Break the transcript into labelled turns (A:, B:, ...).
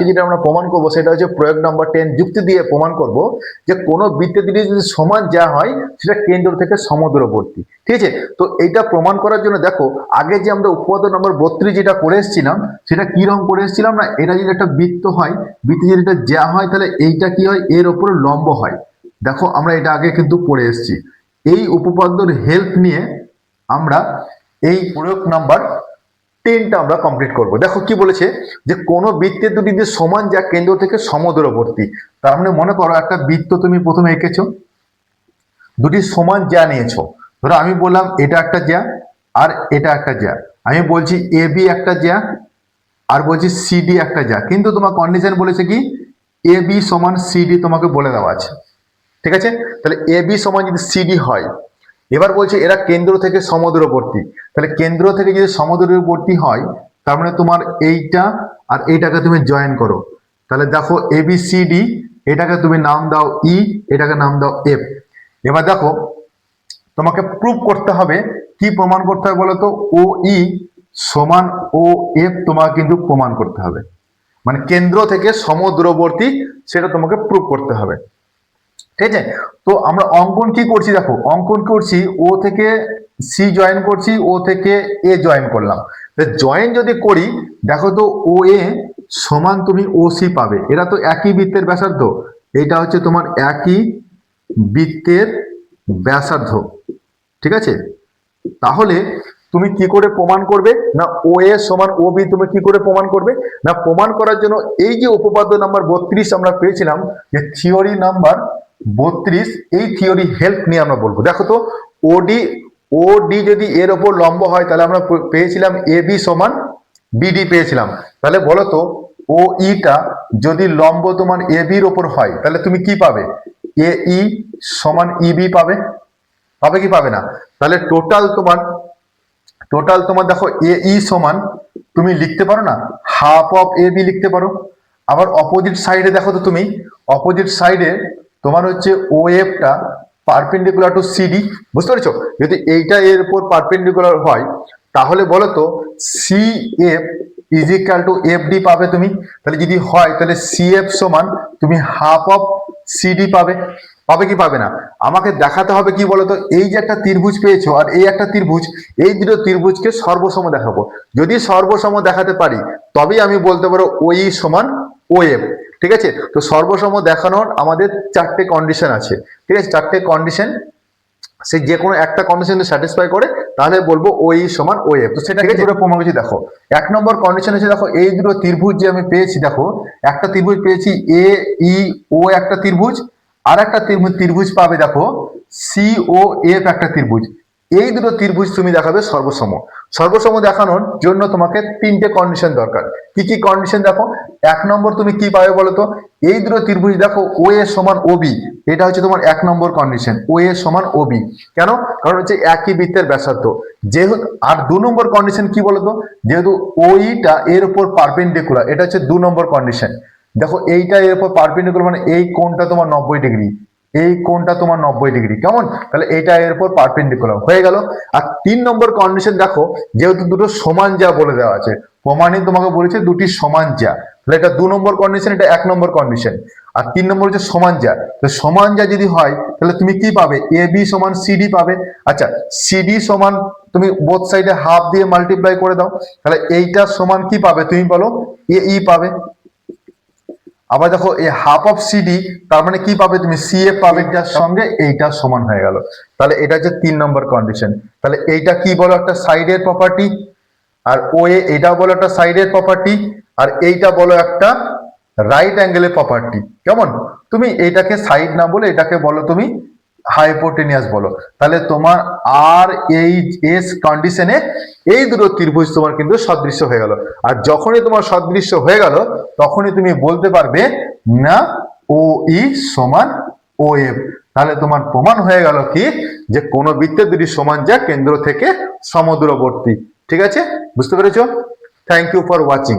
A: যেটা আমরা প্রমাণ করবো সেটা হচ্ছে প্রয়োগ নাম্বার 10 যুক্তি দিয়ে প্রমাণ করব যে কোনো বৃত্তের দুটি যদি সমান যা হয় সেটা কেন্দ্র থেকে সমদূরবর্তী। ঠিক আছে, তো এইটা প্রমাণ করার জন্য দেখো আগে যে আমরা উপপাদ্য নম্বর 32 যেটা করে এসেছিলাম সেটা কি রকম করে এসেছিলাম না, এটা যদি একটা বৃত্ত হয়, বৃত্তে যদি এটা যা হয় তাহলে এইটা কি হয়, এর ওপরে লম্ব হয়। দেখো আমরা এটা আগে কিন্তু পড়ে এসেছি। এই উপপাদ্যর হেল্প নিয়ে আমরা এই প্রয়োগ নাম্বার 10টা আমরা কমপ্লিট করব। দেখো কি বলেছে যে কোনো বৃত্তের দুটি যে সমান যা কেন্দ্র থেকে সমদূরবর্তী। তার মানে মনে করো একটা বৃত্ত তুমি প্রথমে এঁকেছো, দুটি সমান যা নিয়েছো। ধরো আমি বললাম এটা একটা জ্যা আর এটা একটা জ্যা, আমি বলছি এ বি একটা জ্যা আর বলছি সিডি একটা জ্যা, কিন্তু তোমার কন্ডিশন বলেছে কি এ বি সমান সিডি তোমাকে বলে দেওয়া আছে। ঠিক আছে, তাহলে এ বি সমান যদি সিডি হয়, এবার বলছে এরা কেন্দ্র থেকে সমদূরবর্তী, তাহলে কেন্দ্র থেকে যদি সমদূরবর্তী হয় তার মানে তোমার এইটা আর এইটাকে তুমি জয়েন করো, তাহলে দেখো এ বি সি ডি, এটাকে তুমি নাম দাও ই, এটাকে নাম দাও এফ। এবার দেখো তোমাকে প্রুভ করতে হবে, কি প্রমাণ করতে হবে বলো তো, ও ই সমান ও এফ তোমাকে কিন্তু প্রমাণ করতে হবে, মানে কেন্দ্র থেকে সমদূরবর্তী সেটা তোমাকে প্রুভ করতে হবে। ঠিক আছে, তো আমরা অঙ্কন কি করছি, দেখো অঙ্কন করছি ও থেকে সি জয়েন করছি, ও থেকে এ জয়েন করলাম। জয়েন যদি করি দেখো তো ও এ সমান তুমি ও সি পাবে, এরা তো একই বৃত্তের ব্যাসার্ধ, এইটা হচ্ছে তোমার একই বৃত্তের ব্যাসার্ধ। ঠিক আছে, তাহলে তুমি কি করে প্রমাণ করবে না ও এ সমান ও বি, তুমি কি করে প্রমাণ করবে না, প্রমাণ করার জন্য এই যে উপপাদ্য নাম্বার 32 আমরা পেয়েছিলাম যে থিওরি নাম্বার 32, এই থিওরি হেল্প নিয়ে আমরা বলবো। দেখো তো ওডি যদি এর ওপর লম্ব হয় তাহলে আমরা পেয়েছিলাম এ বি সমান বিডি পেয়েছিলাম, তাহলে বলো তো ও ইটা যদি লম্ব তোমার এ বির ওপর হয় তাহলে তুমি কি পাবে, এ ই সমান ইবি পাবে, পাবে কি পাবে না? তাহলে টোটাল তোমার দেখো এ ই সমান তুমি লিখতে পারো না হাফ অফ এ বি লিখতে পারো। আবার অপোজিট সাইডে দেখো তো তুমি, অপোজিট সাইডে তোমার হচ্ছে ও এফটা পারপেন্ডিকুলার টু সিডি, বুঝতে পেরেছো? যদি এইটা এর উপর পারপেন্ডিকুলার হয় তাহলে বলো তো C F is equal to F D পাবে তুমি। তাহলে যদি হয় তাহলে সি এফ সমান তুমি হাফ অফ সিডি পাবে, পাবে কি পাবে না? আমাকে দেখাতে হবে কি বলতো, এই যে একটা ত্রিভুজ পেয়েছো আর এই একটা ত্রিভুজ, এই দুটো ত্রিভুজকে সর্বসম দেখাবো। যদি সর্বসম দেখাতে পারি তবেই আমি বলতে পারো ওই সমান ও এফ। ঠিক আছে, তো সর্বসম দেখানোর আমাদের 4টে কন্ডিশন আছে। ঠিক আছে, 4টে কন্ডিশন, সে যে কোনো একটা কন্ডিশন স্যাটিসফাই করে তাহলে বলবো ও ই সমান ও এফ। তো সেটা কি করে প্রমাণ করছি দেখো, 1 নম্বর কন্ডিশন হচ্ছে দেখো এই দুটো ত্রিভুজ যে আমি পেয়েছি, দেখো একটা ত্রিভুজ পেয়েছি এ ই ও একটা ত্রিভুজ, আর একটা ত্রিভুজ পাবে দেখো সি ও এফ একটা ত্রিভুজ। এই দুটো ত্রিভুজ তুমি দেখাবে সর্বসম। সর্বসম দেখানোর জন্য তোমাকে 3টে কন্ডিশন দরকার। কি কি কন্ডিশন দেখো, 1 নম্বর তুমি কি পাবে বলতো, এই দুটো ত্রিভুজ দেখো ও এ সমান ও বি, এটা হচ্ছে তোমার 1 নম্বর কন্ডিশন, ও এ সমান ও বি। কেন? কারণ হচ্ছে একই বৃত্তের ব্যাসার্ধ যেহেতু। আর 2 নম্বর কন্ডিশন কি বলতো, যেহেতু ওইটা এর উপর পারপেন্ডিকুলার, এটা হচ্ছে 2 নম্বর কন্ডিশন। দেখো এইটা এর উপর পারপেন্ডিকুলার মানে এই কোণটা তোমার 90 ডিগ্রি, এই কোণটা তোমার 90 ডিগ্রি, কেমন? তাহলে এটা এর উপর পারপেন্ডিকুলার হয়ে গেল। আর 3 নম্বর কন্ডিশন দেখো, যেহেতু দুটো সমান যা বলে দেওয়া আছে, প্রমাণে তোমাকে বলেছে দুটি সমান যা, তাহলে এটা 2 নম্বর কন্ডিশন, এটা 1 নম্বর কন্ডিশন। আর 3 নম্বর হচ্ছে সমান যা, তো সমান যা যদি হয় তাহলে তুমি কি পাবে, এ বি সমান সিডি পাবে। আচ্ছা, সিডি সমান তুমি বোথ সাইডে হাফ দিয়ে মাল্টিপ্লাই করে দাও, তাহলে এইটা সমান কি পাবে তুমি বলো, এ ই পাবে। আবার দেখো এই হাফ অফ সিডি তার মানে কি পাবে তুমি, সি এফ পাবে, যার সঙ্গে এইটা সমান হয়ে গেল। তাহলে এটা হচ্ছে 3 নম্বর কন্ডিশন। তাহলে এইটা কি বলো, একটা সাইডের প্রপার্টি, আর ও এ এটাও বলো একটা সাইডের প্রপার্টি, আর এইটা বলো একটা রাইট অ্যাঙ্গেলের প্রপার্টি। কেমন? তুমি এইটাকে সাইড না বলে এটাকে বলো তুমি হাইপোটেনিয়াস বলো। তাহলে তোমার আর এই এস কন্ডিশনে এই দুটো ত্রিভুজ তোমার কিন্তু সদৃশ্য হয়ে গেল। আর যখনই তোমার সদৃশ্য হয়ে গেল তখনই তুমি বলতে পারবে না ও ই সমান ও এফ। তাহলে তোমার প্রমাণ হয়ে গেল কি, যে কোনো বৃত্তের দুটি সমান যা কেন্দ্র থেকে সমদূরবর্তী। ঠিক আছে, বুঝতে পেরেছো? Thank you for watching.